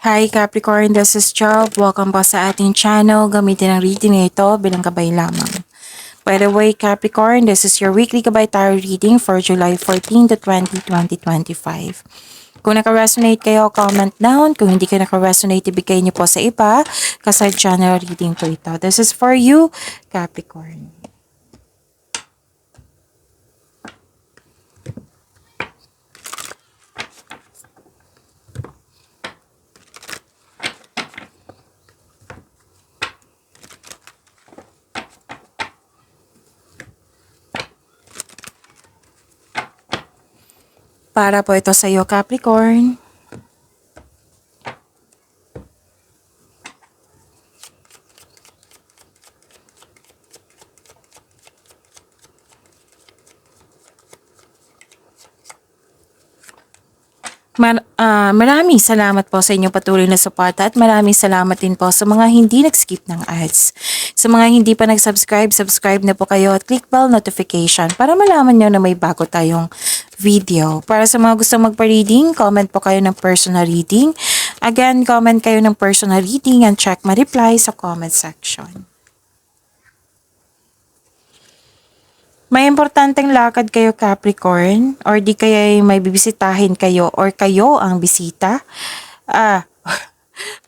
Hi Capricorn, this is Job. Welcome po sa ating channel. Gamitin ang reading na ito bilang gabay lamang. By the way, Capricorn, this is your weekly gabay tarot reading for July 14 to 20, 2025. Kung naka-resonate kayo, comment down. Kung hindi kayo naka-resonate, ibigay niyo po sa iba kasi channel reading po ito. This is for you, Capricorn. Para po ito sa iyo, Capricorn. Maraming salamat po sa inyong patuloy na suporta at maraming salamat din po sa mga hindi nag-skip ng ads. Sa mga hindi pa nag-subscribe, subscribe na po kayo at click bell notification para malaman nyo na may bago tayong video. Para sa mga gustong magpa-reading, comment po kayo ng personal reading. Again, comment kayo ng personal reading and check my reply sa comment section. May importanteng lakad kayo, Capricorn, or di kaya may bibisitahin kayo or kayo ang bisita.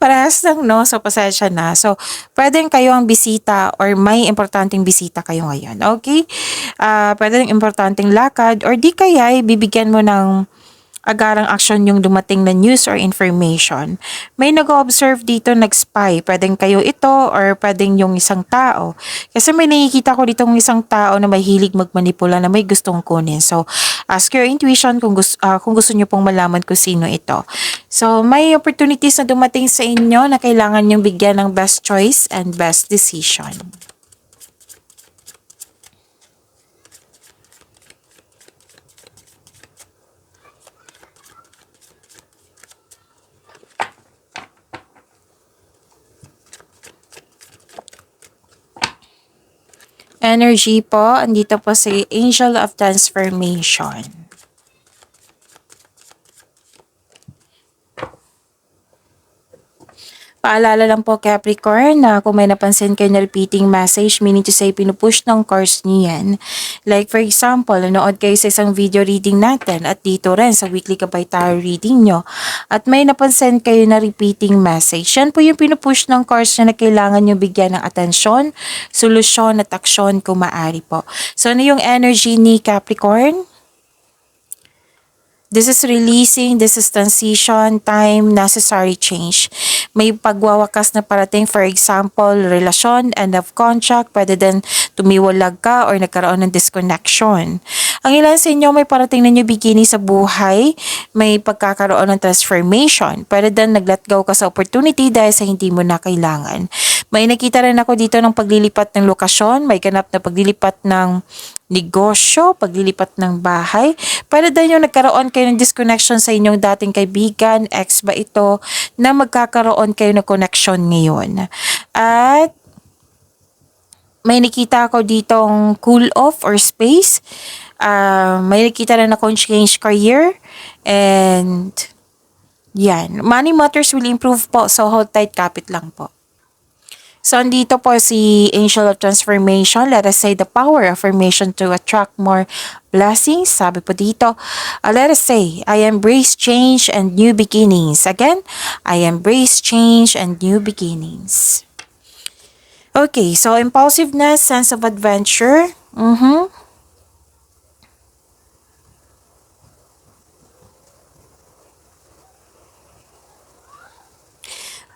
Parehas lang, no? So, pasensya na. So, pwedeng kayo ang bisita or may importanteng bisita kayo ngayon. Okay? Pwedeng importanteng lakad or di kaya bibigyan mo ng agarang aksyon yung dumating na news or information. May nag-observe dito, nag-spy. Pwedeng kayo ito or pwedeng yung isang tao. Kasi may nakikita ko dito ng isang tao na may hilig magmanipula na may gustong kunin. So, ask your intuition kung gusto nyo pong malaman kung sino ito. So, may opportunities na dumating sa inyo na kailangan nyong bigyan ng best choice and best decision. Energy po, andito po si Angel of Transformation. Paalala lang po, Capricorn, na kung may napansin kayo na repeating message, meaning to say pinupush ng course niyan. Like for example, nanood kayo sa isang video reading natin at dito rin sa weekly gabay tarot reading nyo. At may napansin kayo na repeating message. Yan po yung pinupush ng course na kailangan nyo bigyan ng atensyon, solusyon at aksyon kung maaari po. So ano yung energy ni Capricorn? This is releasing, this is transition, time, necessary change. May pagwawakas na parating, for example, relasyon, end of contract, pwede din tumiwalag ka or nagkaroon ng disconnection. Ang ilan sa inyo may parating na new beginning sa buhay, may pagkakaroon ng transformation. Pwede din nag-let go ka sa opportunity dahil sa hindi mo na kailangan. May nakita rin ako dito ng paglilipat ng lokasyon, may ganap na paglilipat ng negosyo, paglilipat ng bahay. Pwede din yung nagkaroon kayo ng disconnection sa inyong dating kaibigan, ex ba ito, na magkakaroon kayo ng connection ngayon. At may nakita ako ditong cool off or space. May nakita rin akong change career. And yan, money matters will improve po. So hold tight, kapit lang po. So, andito po si Angel of Transformation. Let us say the power of affirmation to attract more blessings. Sabi po dito, let us say, I embrace change and new beginnings. Again, I embrace change and new beginnings. Okay, so impulsiveness, sense of adventure.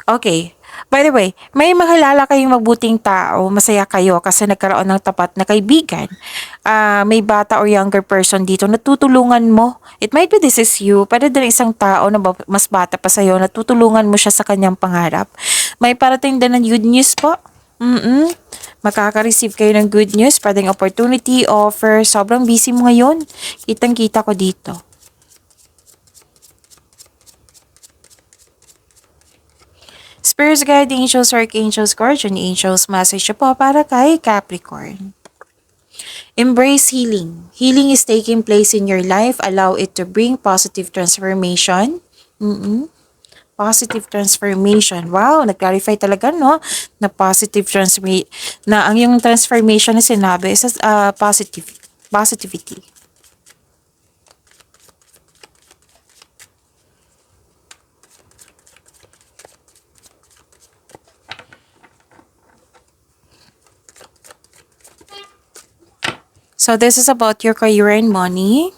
Okay. By the way, may makilala kayong magbuting tao, masaya kayo kasi nagkaroon ng tapat na kaibigan. May bata or younger person dito na tutulungan mo. It might be this is you, pero din isang tao na mas bata pa sa'yo na tutulungan mo siya sa kanyang pangarap. May parating din ng good news po. Makaka-receive kayo ng good news, pwedeng opportunity, offer, sobrang busy mo ngayon. Kitang-kita ko dito. Spirits, guide angels, archangels, guardian angels, message po para kay Capricorn. Embrace healing. Healing is taking place in your life. Allow it to bring positive transformation. positive transformation. Wow, nag-clarify talaga, no? Na positive transformation, na ang yung transformation na sinabi is positivity. So this is about your career and money.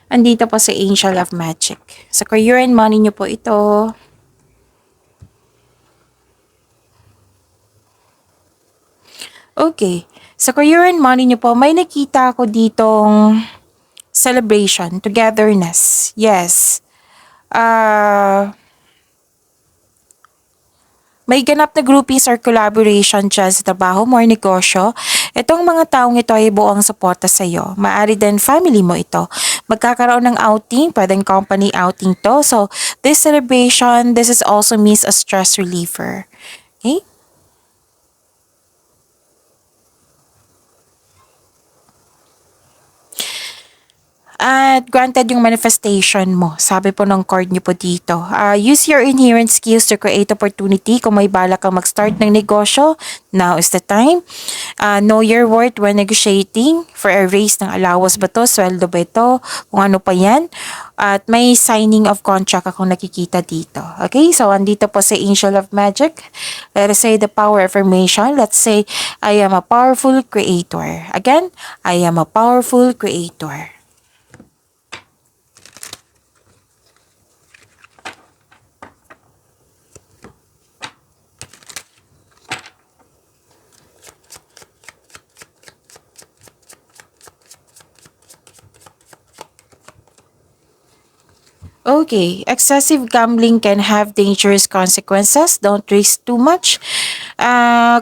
Andito po sa Angel of Magic. Sa career and money nyo po ito. Okay. Sa career and money nyo po, may nakita ako ditong celebration, togetherness. Yes. May ganap na groupies or collaboration dyan sa trabaho mo or negosyo. Itong mga taong ito ay buong suporta sa iyo. Maari din family mo ito. Magkakaroon ng outing, pwedeng company outing to. So, this celebration, this is also means a stress reliever. Okay? At granted yung manifestation mo. Sabi po ng card niyo po dito. Use your inherent skills to create opportunity. Kung may balak kang mag-start ng negosyo, now is the time. Know your worth when negotiating for a raise ng allowance ba to, sweldo ba ito, kung ano pa yan. At may signing of contract akong nakikita dito. Okay, so andito po sa Angel of Magic. Let us say the power affirmation. Let's say, I am a powerful creator. Again, I am a powerful creator. Okay, excessive gambling can have dangerous consequences. Don't risk too much.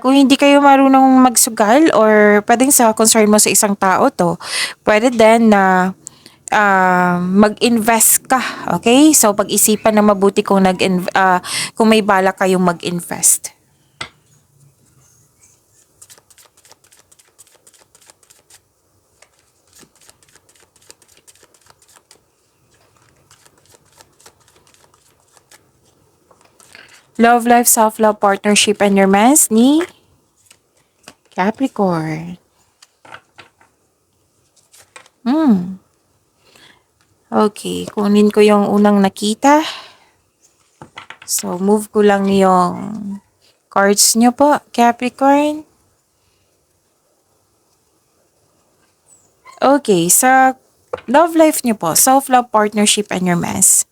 Kung hindi kayo marunong magsugal or pwedeng sa concern mo sa isang tao to, pwede din na mag-invest ka. Okay? So, pag-isipan na mabuti kung may balak kayong mag-invest. Love life, self-love, partnership, and romance ni Capricorn. Okay, kunin ko yung unang nakita. So, move ko lang yung cards nyo po, Capricorn. Okay, sa love life nyo po, self-love, partnership, and romance.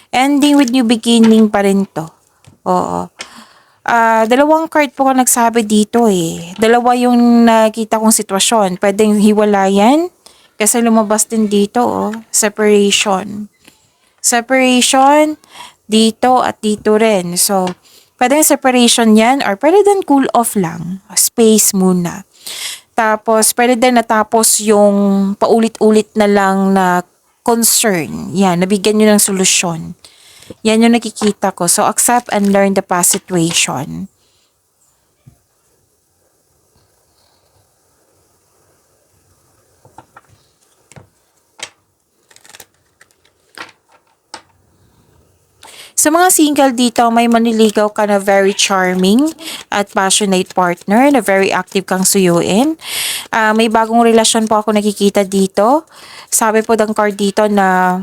Ending with new beginning pa rin to. Oo. Dalawang card po ko nagsabi dito eh. Dalawa yung nakita kong sitwasyon. Pwedeng hiwalayan. Kasi lumabas din dito oh. Separation. Separation dito at dito rin. So, pwedeng separation yan or pwede din cool off lang. Space muna. Tapos, pwede din natapos yung paulit-ulit na lang na concern. Yan, nabigyan nyo ng solusyon. Yan yung nakikita ko. So, accept and learn the past situation. Sa mga single dito, may maniligaw ka na very charming at passionate partner na very active kang suyuin. May bagong relasyon po ako nakikita dito. Sabi po ng card dito na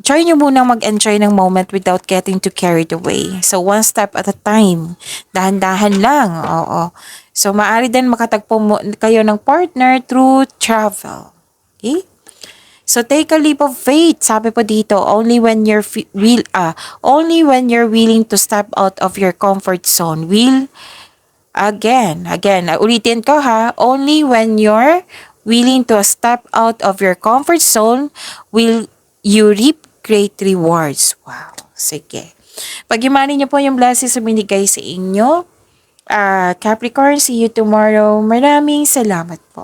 try nyo munang mag-enjoy ng moment without getting too carried away. So, one step at a time. Dahan-dahan lang. Oo. So, maaari din makatagpo kayo ng partner through travel. Okay? So, take a leap of faith. Sabi po dito, only when you're willing to step out of your comfort zone Again, ulitin ko ha, only when you're willing to step out of your comfort zone will you reap great rewards. Wow, sige. Pag-imani niyo po yung blessings na binigay sa inyo. Capricorn, see you tomorrow. Maraming salamat po.